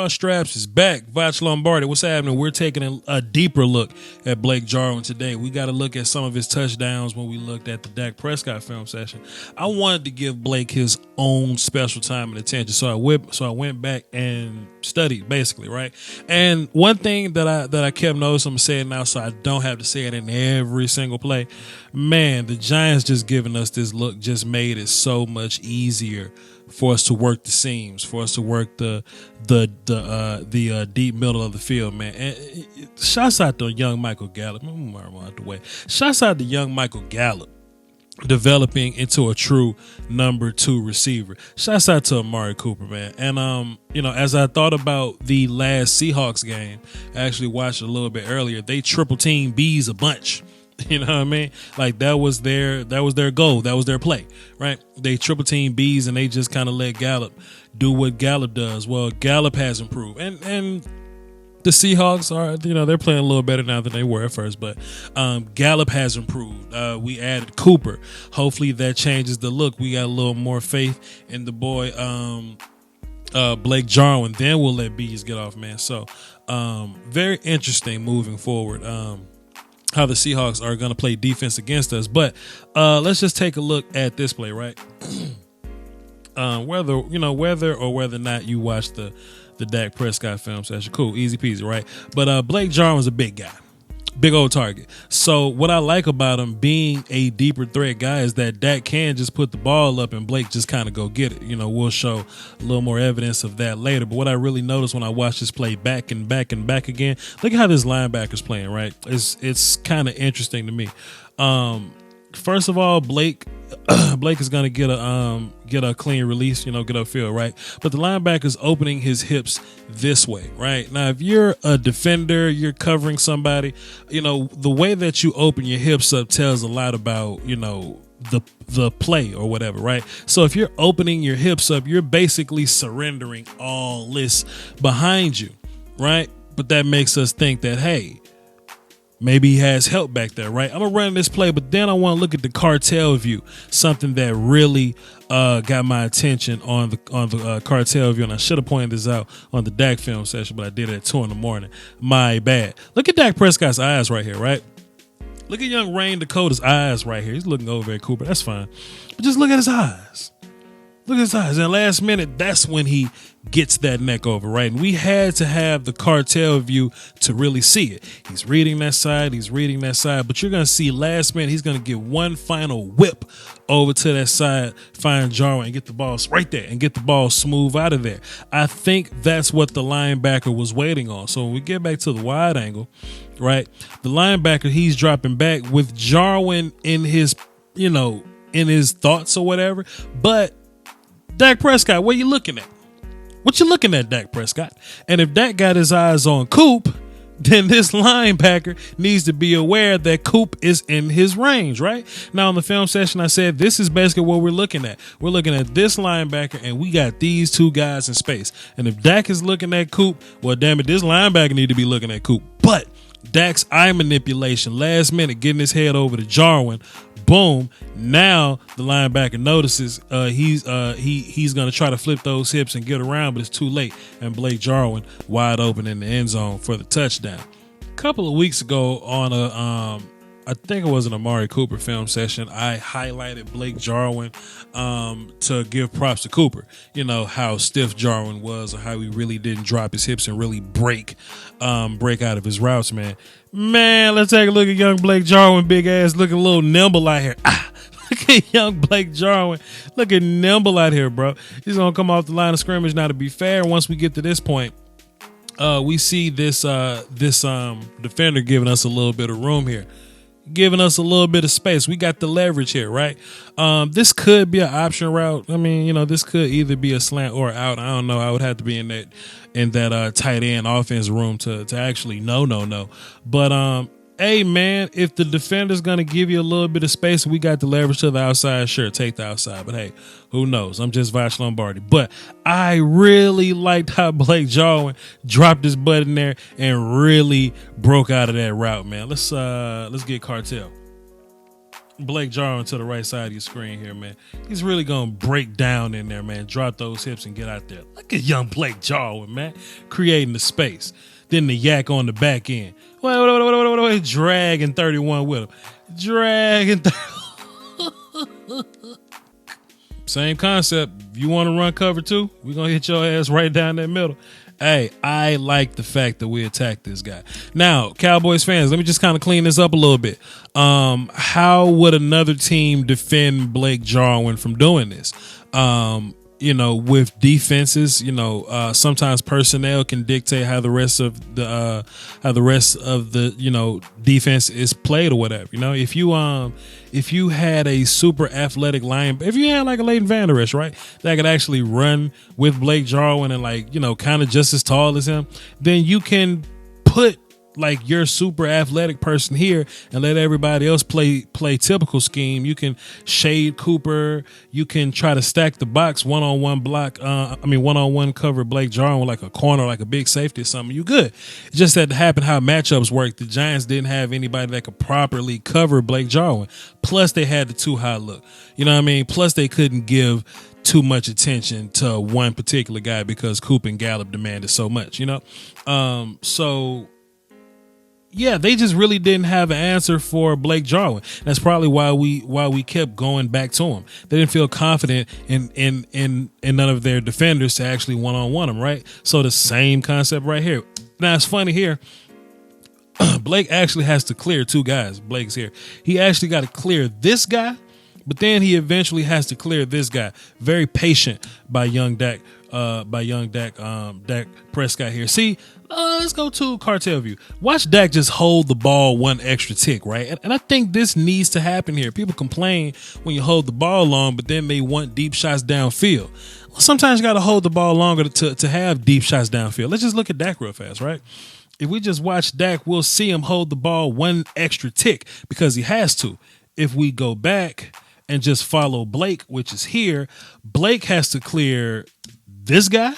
Raw Straps is back. Voch Lombardi, what's happening? We're taking a deeper look at Blake Jarwin today. We got to look at some of his touchdowns when we looked at the Dak Prescott film session. I wanted to give Blake his own special time and attention, so I went back and studied, basically, right? And one thing that I kept noticing, I'm gonna say it now so I don't have to say it in every single play. Man, the Giants just giving us this look just made it so much easier for us to work the seams, for us to work the deep middle of the field, man. And shouts out to young Michael Gallup. I'm out the way. Shouts out to young Michael Gallup developing into a true number 2 receiver. Shouts out to Amari Cooper, man. And as I thought about the last Seahawks game, I actually watched it a little bit earlier. They triple team B's a bunch. You know what I mean? Like that was their goal. That was their play, right? They triple team B's and they just kind of let Gallup do what Gallup does. Well, Gallup has improved, and the Seahawks are, they're playing a little better now than they were at first, but Gallup has improved. We added Cooper. Hopefully that changes the look. We got a little more faith in the boy Blake Jarwin. Then we'll let B's get off, man. So very interesting moving forward. How the Seahawks are going to play defense against us. But let's just take a look at this play, right? Whether or not you watch the Dak Prescott film session, cool, easy peasy, right? But Blake Jarwin's a big guy. Big old target. So what I like about him being a deeper threat guy is that Dak can just put the ball up and Blake just kind of go get it. We'll show a little more evidence of that later. But what I really noticed when I watched this play back and back and back again, look at how this linebacker's playing, right? It's kind of interesting to me. First of all, Blake is going to get a clean release, get upfield, right? But the linebacker's opening his hips this way, right? Now, if you're a defender, you're covering somebody, the way that you open your hips up tells a lot about, the play or whatever, right? So if you're opening your hips up, you're basically surrendering all this behind you, right? But that makes us think that, hey, maybe he has help back there, right? I'm going to run this play, but then I want to look at the cartel view, something that really got my attention on the cartel view, and I should have pointed this out on the Dak film session, but I did it at 2 a.m. My bad. Look at Dak Prescott's eyes right here, right? Look at young Rain Dakota's eyes right here. He's looking over at Cooper. That's fine. But just look at his eyes. Look at his eyes. And last minute, that's when he gets that neck over, right? And we had to have the cartel view to really see it. He's reading that side. But you're going to see last minute, he's going to get one final whip over to that side, find Jarwin, and get the ball right there and get the ball smooth out of there. I think that's what the linebacker was waiting on. So when we get back to the wide angle, right, the linebacker, he's dropping back with Jarwin in his, in his thoughts or whatever. But Dak Prescott, what are you looking at? What you looking at, Dak Prescott? And if Dak got his eyes on Coop, then this linebacker needs to be aware that Coop is in his range, right? Now, in the film session, I said this is basically what we're looking at. We're looking at this linebacker, and we got these two guys in space. And if Dak is looking at Coop, well, damn it, this linebacker need to be looking at Coop. But Dak's eye manipulation, last minute, getting his head over to Jarwin, boom. Now the linebacker notices he's going to try to flip those hips and get around, but it's too late. And Blake Jarwin wide open in the end zone for the touchdown. A couple of weeks ago on I think it was an Amari Cooper film session, I highlighted Blake Jarwin to give props to Cooper. How stiff Jarwin was, or how he really didn't drop his hips and really break out of his routes, man. Man, let's take a look at young Blake Jarwin, big ass, looking a little nimble out here. Look at young Blake Jarwin, looking nimble out here, bro. He's going to come off the line of scrimmage. Now, to be fair, once we get to this point, we see this defender giving us a little bit of room here, giving us a little bit of space. We got the leverage here, right? This could be an option route. I mean, this could either be a slant or out. I don't know. I would have to be in that tight end offense room to actually know. But hey, man, if the defender's going to give you a little bit of space, we got the leverage to the outside, sure, take the outside. But hey, who knows? I'm just Voch Lombardi. But I really liked how Blake Jarwin dropped his butt in there and really broke out of that route, man. Let's get cartel. Blake Jarwin to the right side of your screen here, man. He's really going to break down in there, man. Drop those hips and get out there. Look at young Blake Jarwin, man. Creating the space. Then the yak on the back end. Wait. Dragging 31 with him. Dragging 31. Same concept. If you want to run cover two, we're going to hit your ass right down that middle. Hey, I like the fact that we attacked this guy. Now, Cowboys fans, let me just kind of clean this up a little bit. How would another team defend Blake Jarwin from doing this? With defenses, sometimes personnel can dictate how the rest of the defense is played or whatever. If you had a super athletic line, if you had like a Leighton Vander Esch, right, that could actually run with Blake Jarwin and kind of just as tall as him, then you can put like your super athletic person here and let everybody else play typical scheme. You can shade Cooper. You can try to stack the box one-on-one block. One-on-one cover Blake Jarwin with like a corner, like a big safety or something. You good. It just had to happen how matchups work. The Giants didn't have anybody that could properly cover Blake Jarwin. Plus they had the too high look. You know what I mean? Plus they couldn't give too much attention to one particular guy because Coop and Gallup demanded so much, Yeah, they just really didn't have an answer for Blake Jarwin. That's probably why we kept going back to him. They didn't feel confident in none of their defenders to actually one-on-one him, right? So the same concept right here. Now it's funny here. Blake actually has to clear two guys. Blake's here. He actually got to clear this guy, but then he eventually has to clear this guy. Very patient by young Dak. Dak Prescott here. See, let's go to cartel view. Watch Dak just hold the ball one extra tick, right? And I think this needs to happen here. People complain when you hold the ball long, but then they want deep shots downfield. Well, sometimes you got to hold the ball longer to have deep shots downfield. Let's just look at Dak real fast, right? If we just watch Dak, we'll see him hold the ball one extra tick because he has to. If we go back and just follow Blake, which is here, Blake has to clear this guy,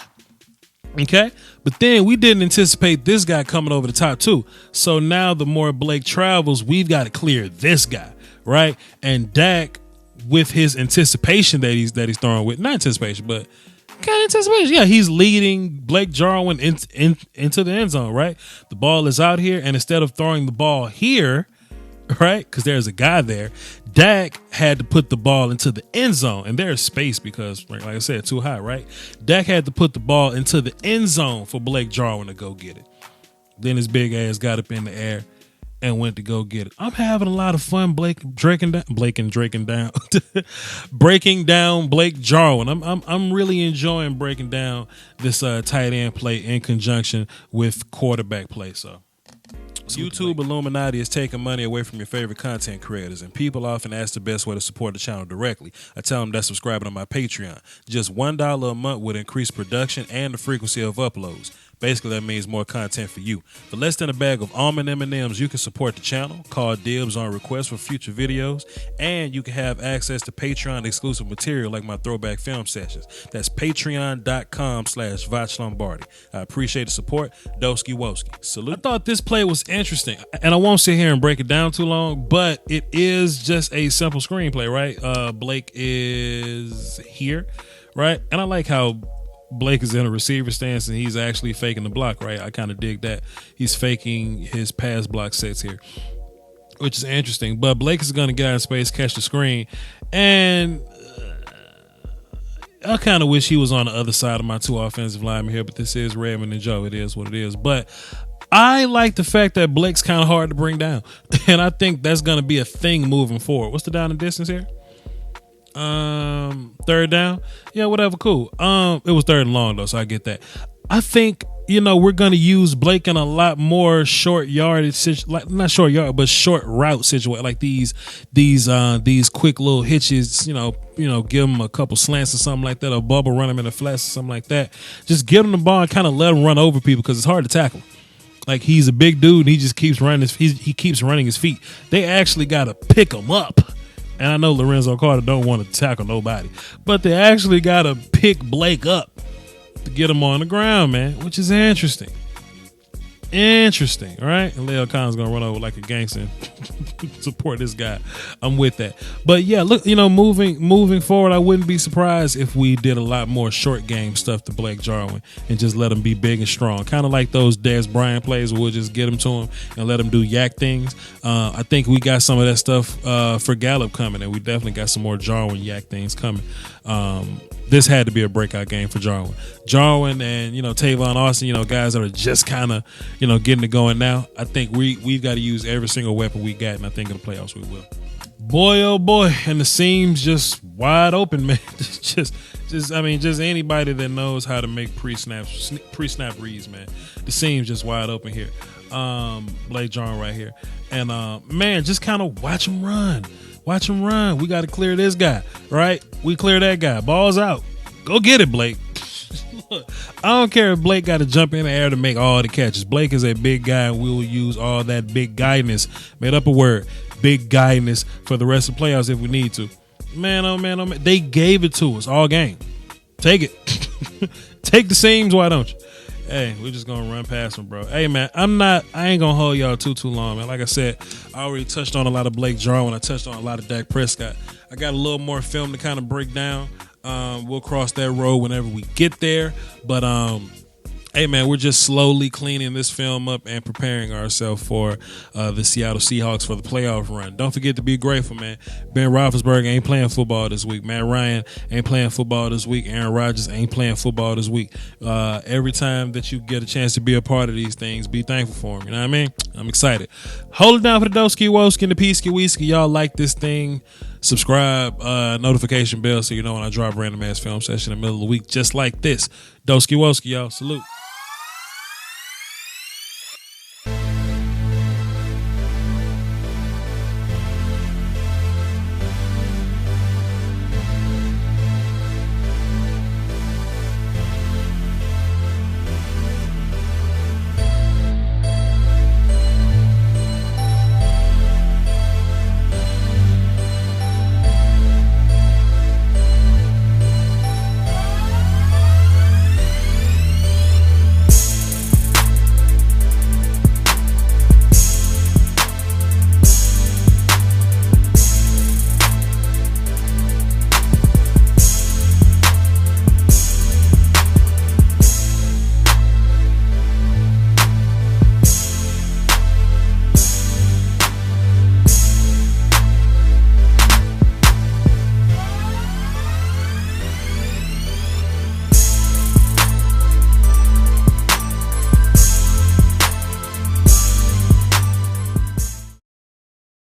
okay? But then we didn't anticipate this guy coming over the top too. So now the more Blake travels, we've got to clear this guy, right? And Dak, with his anticipation that he's throwing with, not anticipation, but kind of anticipation. Yeah, he's leading Blake Jarwin into the end zone, right? The ball is out here, and instead of throwing the ball here, right, because there's a guy there, Dak had to put the ball into the end zone, and there's space because, like I said, too high, right? Dak had to put the ball into the end zone for Blake Jarwin to go get it. Then his big ass got up in the air and went to go get it. I'm having a lot of fun breaking down Blake Jarwin. I'm really enjoying breaking down this tight end play in conjunction with quarterback play. So YouTube Illuminati is taking money away from your favorite content creators, and people often ask the best way to support the channel directly. I tell them that's subscribing to my Patreon. Just $1 a month would increase production and the frequency of uploads. Basically, that means more content for you. For less than a bag of almond M&Ms, you can support the channel, call dibs on requests for future videos, and you can have access to Patreon exclusive material like my throwback film sessions. That's patreon.com/Voch Lombardi. I appreciate the support. Doski Woski. Salute. I thought this play was interesting, and I won't sit here and break it down too long, but it is just a simple screenplay, right? Blake is here, right? And I like how Blake is in a receiver stance and he's actually faking the block, right? I kind of dig that. He's faking his pass block sets here, which is interesting. But Blake is going to get out of space, catch the screen, and I kind of wish he was on the other side of my two offensive linemen here, but this is Redmond and Joe. It is what it is. But I like the fact that Blake's kind of hard to bring down, and I think that's going to be a thing moving forward. What's the down and distance here? Third down. Yeah, whatever. Cool. It was third and long though, so I get that. I think, we're going to use Blake in a lot more short yardage, like not short yard, but short route situation, like these quick little hitches, give him a couple slants or something like that, or bubble run him in a flats or something like that. Just give him the ball and kind of let him run over people because it's hard to tackle. Like, he's a big dude and he just keeps running. He keeps running his feet. They actually got to pick him up. And I know Lorenzo Carter don't want to tackle nobody, but they actually got to pick Blake up to get him on the ground, man, which is interesting. Interesting, all right? And Leo Khan's gonna run over like a gangster and support this guy. I'm with that. But yeah, look, moving forward, I wouldn't be surprised if we did a lot more short game stuff to Blake Jarwin and just let him be big and strong. Kind of like those Dez Bryant plays where we'll just get him to him and let him do yak things. I think we got some of that stuff for Gallup coming, and we definitely got some more Jarwin yak things coming. This had to be a breakout game for Jarwin. Jarwin and, Tavon Austin, guys that are just kind of, getting it going now. I think we've got to use every single weapon we got, and I think in the playoffs we will. Boy, oh boy, and the seams just wide open, man. just anybody that knows how to make pre-snap reads, man. The seams just wide open here. Blake Jarwin right here. And, man, just kind of watch him run. Watch him run. We got to clear this guy, right? We clear that guy. Ball's out. Go get it, Blake. Look, I don't care if Blake got to jump in the air to make all the catches. Blake is a big guy, and we will use all that big guyness. Made up a word. Big guyness for the rest of the playoffs if we need to. Man, oh man, oh man. They gave it to us all game. Take it. Take the seams, why don't you? Hey, we're just gonna run past him, bro. Hey, man, I ain't gonna hold y'all too long, man. Like I said, I already touched on a lot of Blake Jarwin. I touched on a lot of Dak Prescott. I got a little more film to kind of break down. We'll cross that road whenever we get there. But hey, man, we're just slowly cleaning this film up and preparing ourselves for the Seattle Seahawks for the playoff run. Don't forget to be grateful, man. Ben Roethlisberger ain't playing football this week. Matt Ryan ain't playing football this week. Aaron Rodgers ain't playing football this week. Every time that you get a chance to be a part of these things, be thankful for them. You know what I mean? I'm excited. Hold it down for the Doski Woski and the Peasky Wheesky. Y'all like this thing? Subscribe, notification bell so you know when I drop random ass film session in the middle of the week just like this. Doski Woski, y'all. Salute.